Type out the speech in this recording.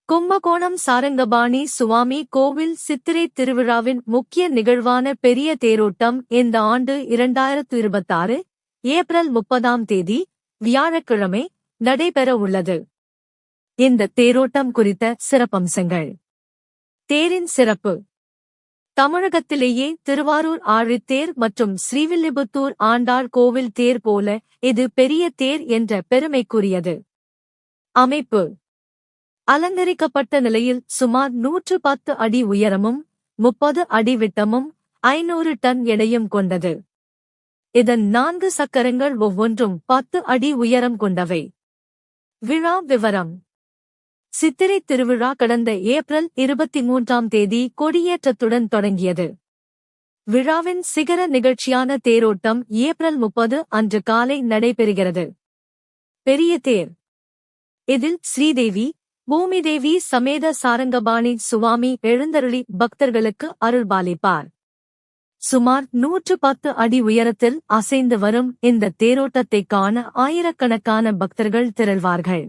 கும்பகோணம் சாரங்கபாணி சுவாமி கோவில் சித்திரை திருவிழாவின் முக்கிய நிகழ்வான பெரிய தேரோட்டம் இந்த ஆண்டு 2026 ஏப்ரல் 30ஆம் தேதி வியாழக்கிழமை நடைபெற உள்ளது. இந்த தேரோட்டம் குறித்த சிறப்பம்சங்கள். தேரின் சிறப்பு. தமிழகத்திலேயே திருவாரூர் ஆழித்தேர் மற்றும் ஸ்ரீவில்லிபுத்தூர் ஆண்டாள் கோவில் தேர் போல இது பெரிய தேர் என்ற பெருமைக்குரியது. அமைப்பு. அலங்கரிக்கப்பட்ட நிலையில் சுமார் 110 அடி உயரமும் 30 அடி விட்டமும் 500 டன் எடையும் கொண்டது. இதன் 4 சக்கரங்கள் ஒவ்வொன்றும் 10 அடி உயரம் கொண்டவை. விழா விவரம். சித்திரை திருவிழா கடந்த ஏப்ரல் 23ஆம் தேதி கொடியேற்றத்துடன் தொடங்கியது. விழாவின் சிகர நிகழ்ச்சியான தேரோட்டம் ஏப்ரல் 30 அன்று காலை நடைபெறுகிறது. பெரிய தேர். இதில் ஸ்ரீதேவி பூமிதேவி சமேத சாரங்கபாணி சுவாமி எழுந்தருளி பக்தர்களுக்கு அருள்பாலிப்பார். சுமார் 110 அடி உயரத்தில் அசைந்து வரும் இந்த தேரோட்டத்தைக் காண ஆயிரக்கணக்கான பக்தர்கள் திரள்வார்கள்.